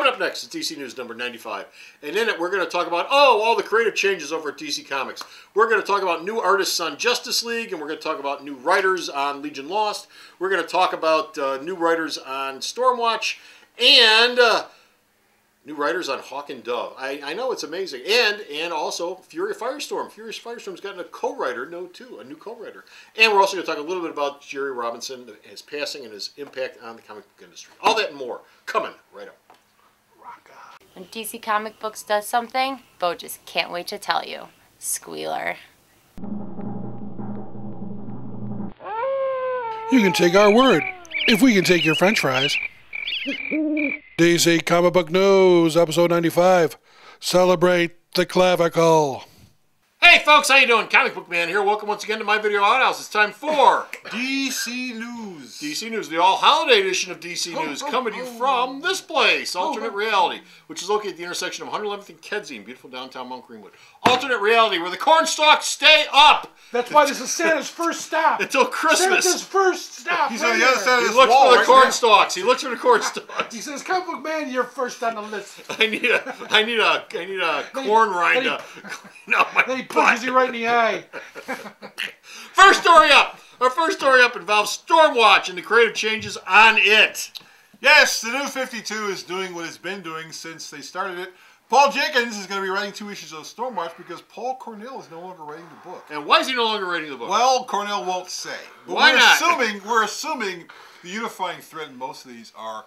Coming up next is DC News number 95. And in it, we're going to talk about, all the creative changes over at DC Comics. We're going to talk about new artists on Justice League, and we're going to talk about new writers on Legion Lost. We're going to talk about new writers on Stormwatch, and new writers on Hawk and Dove. I know, it's amazing. And also Fury of Firestorm. Fury of Firestorm's gotten a co-writer, a new co-writer. And we're also going to talk a little bit about Jerry Robinson, his passing, and his impact on the comic book industry. All that and more coming right up. When DC Comic Books does something, Bo just can't wait to tell you. Squealer. You can take our word, if we can take your french fries. DC Comic Book News, episode 95. Celebrate the clavicle. Hey folks, how you doing? Comic Book Man here. Welcome once again to my video outhouse. It's time for DC News. DC News, the all-holiday edition of DC News, coming to you from this place, Alternate Reality, which is located at the intersection of 111th and Kedzie in beautiful downtown Mount Greenwood. Alternate Reality, where the cornstalks stay up. That's why this is Santa's first stop. Until Christmas. Santa's first stop. He's on the other side of He this looks wall for the right cornstalks. He looks for the cornstalks. He says, Comic Book Man, you're first on the list. I need a corn rind to clean out my Then he butt. punches you right in the eye. First story up. Our first story up involves Stormwatch and the creative changes on it. Yes, the new 52 is doing what it's been doing since they started it. Paul Jenkins is going to be writing 2 issues of Stormwatch because Paul Cornell is no longer writing the book. And why is he no longer writing the book? Well, Cornell won't say. But Why not? We're assuming the unifying thread in most of these are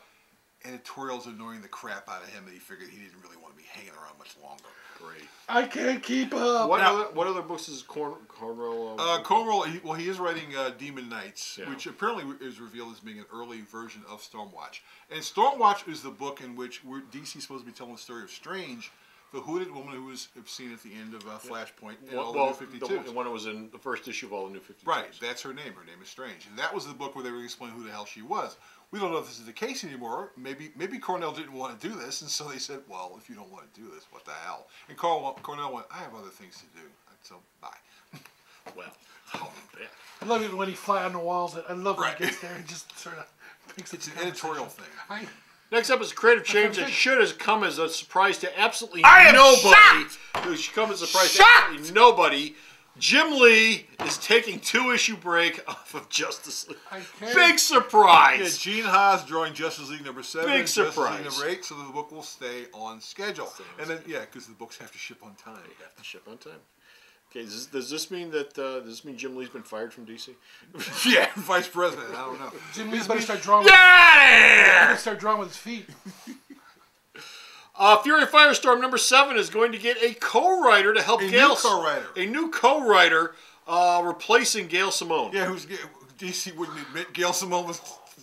editorials annoying the crap out of him that he figured he didn't really want to be hanging around much longer. Great. I can't keep up. What other books is Cornell? Cornwell, he is writing Demon Knights, Yeah. which apparently is revealed as being an early version of Stormwatch. And Stormwatch is the book in which DC is supposed to be telling the story of Strange, the hooded woman who was seen at the end of Flashpoint and all the new 52s. The one that was in the first issue of all the new 52s. Right, that's her name. Her name is Strange. And that was the book where they were explaining who the hell she was. We don't know if this is the case anymore. Maybe Cornell didn't want to do this, and so they said, well, if you don't want to do this, what the hell? And Cornell went, I have other things to do. So, bye. Well, yeah. I love it when he fly on the walls. I love when Right. he gets there and just sort of picks It's an editorial thing. Next up is a creative change that should have come as a surprise to absolutely am nobody. It should come as a surprise to absolutely nobody. Jim Lee is taking 2-issue break off of Justice League. Big surprise. Yeah, Gene Haas drawing Justice League number 7, Big Justice surprise. League number 8, so that the book will stay on schedule. And then, yeah, because the books have to ship on time. They have to ship on time. Okay, does this mean that does this mean Jim Lee's been fired from DC? Yeah, vice president. I don't know. Jim Lee's better start drawing. Get out of Better here! start drawing with his feet. Fury of Firestorm number 7 is going to get a co-writer to help Gail. A new co-writer replacing Gail Simone. Yeah, DC wouldn't admit Gail Simone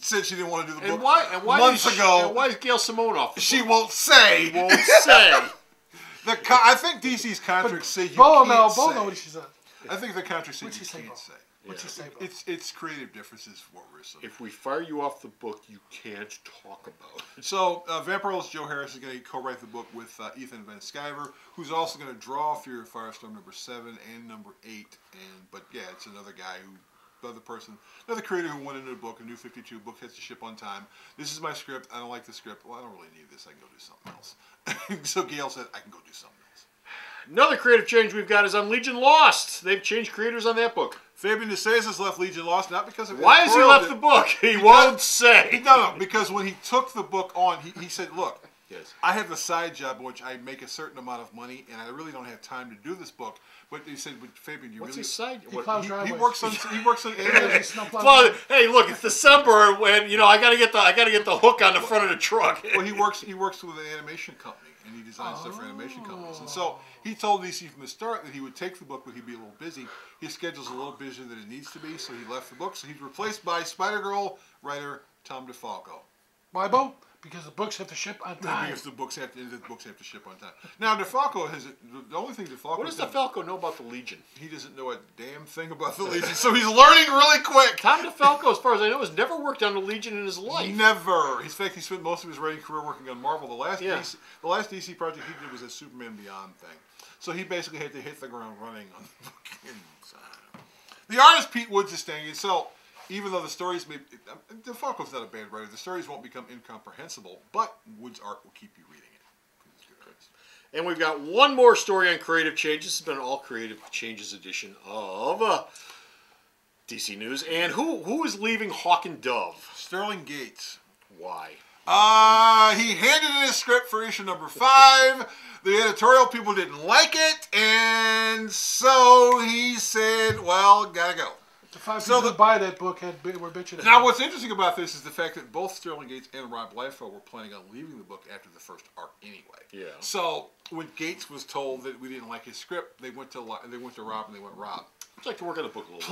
said she didn't want to do the book Why months ago. And why is Gail Simone off? The She book? won't say. Won't say. I think DC's contracts say you Bo can't say. know what she said. I think the contract says What'd she say, you Bo? can't say. What's he say, Bo? It's creative differences for what we're assuming. If we fire you off the book, you can't talk about it. So, Vampire's Joe Harris is going to co-write the book with Ethan Van Sciver, who's also going to draw Fury of Firestorm number 7 and number 8. But yeah, it's another guy another creator who went into the book, a new 52 book has to ship on time. This is my script. I don't like the script. Well, I don't really need this. I can go do something else. So Gail said, I can go do something else. Another creative change we've got is on Legion Lost. They've changed creators on that book. Fabian DeSays has left Legion Lost, not because of Why has he left the book? He won't say. No, because when he took the book on, he said, look, Yes. I have a side job in which I make a certain amount of money, and I really don't have time to do this book. But he said, but Fabian, you What's really... his side? He plows He driveways. works on Well, hey, look, it's December, and I gotta get the hook on the front of the truck. Well, he works with an animation company, and he designs stuff for animation companies. And so he told DC from the start that he would take the book, but he'd be a little busy. His schedule's a little busier than it needs to be, so he left the book. So he's replaced by Spider-Girl writer Tom DeFalco. Why, Bo? Because the books have to ship on time. Because the books have to ship on time. Now DeFalco has the only thing DeFalco. What does DeFalco know about the Legion? He doesn't know a damn thing about the Legion, so he's learning really quick. Tom DeFalco, as far as I know, has never worked on the Legion in his life. Never. In fact, he spent most of his writing career working on Marvel. The last DC project he did was a Superman Beyond thing. So he basically had to hit the ground running on the book. The artist Pete Woods is staying in. So even though the stories may, DeFalco's not a bad writer, the stories won't become incomprehensible, but Wood's art will keep you reading it. He's a good artist. And we've got one more story on creative changes. This has been an all creative changes edition of DC News. And who is leaving Hawk and Dove? Sterling Gates. Why? He handed in his script for issue number 5. The editorial people didn't like it, and so he said, well, gotta go. The 5 people that buy that book were bitching. Now, what's interesting about this is the fact that both Sterling Gates and Rob Liefeld were planning on leaving the book after the first arc anyway. Yeah. So when Gates was told that we didn't like his script, they went to Rob and they went, Rob, I'd like to work on the book a little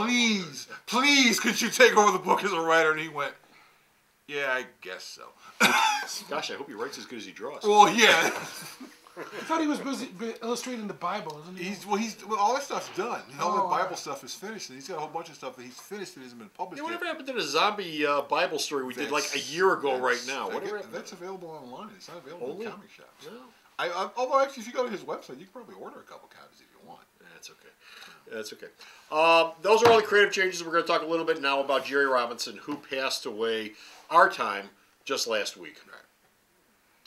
please, could you take over the book as a writer? And he went, yeah, I guess so. Gosh, I hope he writes as good as he draws. Well, yeah. I thought he was busy illustrating the Bible, isn't he? Well, all that stuff's done. All the Bible stuff is finished, and he's got a whole bunch of stuff that he's finished that hasn't been published Whatever yet. happened to the zombie Bible story we did like a year ago right now? That's available online. It's not available Only? in comic shops. No. Although, actually, if you go to his website, you can probably order a couple copies if you want. That's okay. That's okay. Those are all the creative changes. We're going to talk a little bit now about Jerry Robinson, who passed away our time just last week. Right.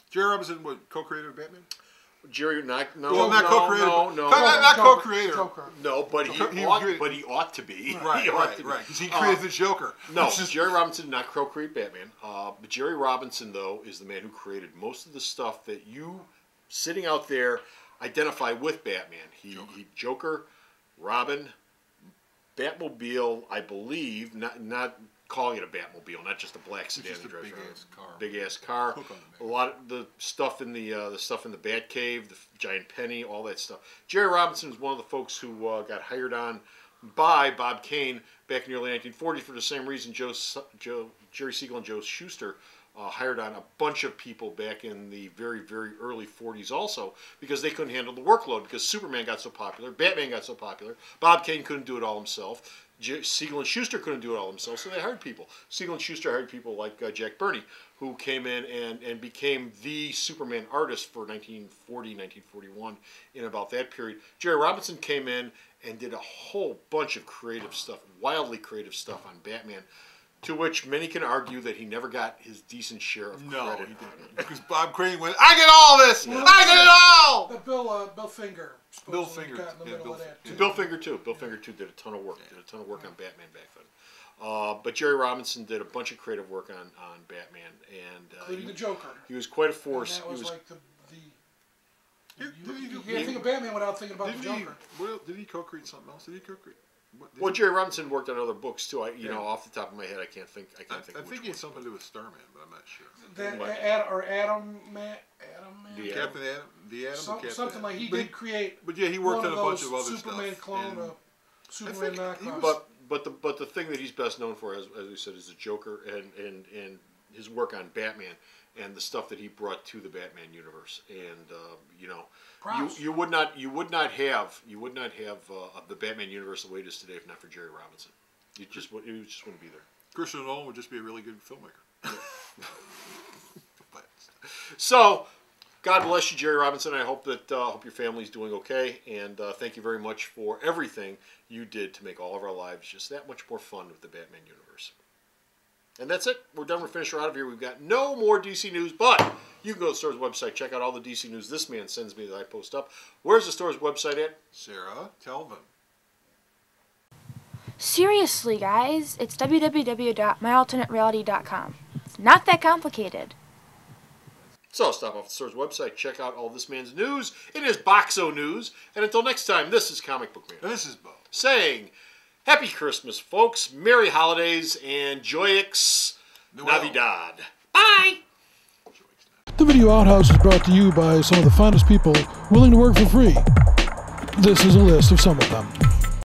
Jerry Robinson, co-creator of Batman? Jerry, not co-creator. No, not co-creator. Joker. No, but he ought to be. Right, because he created the Joker. No, Jerry Robinson did not co-create Batman. But Jerry Robinson, though, is the man who created most of the stuff that you, sitting out there, identify with Batman. He Joker, Robin, Batmobile, I believe, not calling it a Batmobile, not just a black sedan. Just a big ass car. A lot of the stuff in the Batcave, the giant penny, all that stuff. Jerry Robinson is one of the folks who got hired on by Bob Kane back in the early 1940s for the same reason Jerry Siegel and Joe Shuster hired on a bunch of people back in the very, very early 40s also, because they couldn't handle the workload, because Superman got so popular, Batman got so popular, Bob Kane couldn't do it all himself. Siegel and Shuster couldn't do it all themselves, so they hired people. Siegel and Schuster hired people like Jack Birney, who came in and became the Superman artist for 1940, 1941, in about that period. Jerry Robinson came in and did a whole bunch of creative stuff, wildly creative stuff on Batman, to which many can argue that he never got his decent share of credit. No, he didn't. Because Bob Crane went, I get all this! Yeah. I get it all! That Bill Finger. Bill Finger. Got in the middle of that, too. Bill Finger, too. Bill Finger, too, did a ton of work. Did a ton of work on Batman back then. But Jerry Robinson did a bunch of creative work on Batman. Including the Joker. He was quite a force. And that was like you can't think of Batman without thinking about the Joker. Did he co-create something else? Did he co-create? Well, Jerry Robinson worked on other books too. Off the top of my head, I can't think. I think he had something to do with Starman, but I'm not sure. Adam Man. Captain Adam, the Atom. Something like he did create. But yeah, he worked on a bunch of other Superman stuff. Clone, Superman knockoff. But the thing that he's best known for, as we said, is the Joker and his work on Batman and the stuff that he brought to the Batman universe. And you would not have the Batman universe the way it is today if not for Jerry Robinson. You just wouldn't be there. Christopher Nolan would just be a really good filmmaker. So, God bless you, Jerry Robinson. I hope that hope your family's doing okay, and thank you very much for everything you did to make all of our lives just that much more fun with the Batman universe. And that's it. We're done. We're finished. We're out of here. We've got no more DC news, but you can go to the store's website, check out all the DC news this man sends me that I post up. Where's the store's website at? Sarah, tell them. Seriously, guys, it's www.myalternatereality.com. It's not that complicated. So stop off the store's website, check out all this man's news. It is Boxo News. And until next time, this is Comic Book Man. And this is Bo. Saying, Happy Christmas, folks. Merry Holidays and Joyeux Navidad. Bye! The Video Outhouse is brought to you by some of the finest people willing to work for free. This is a list of some of them.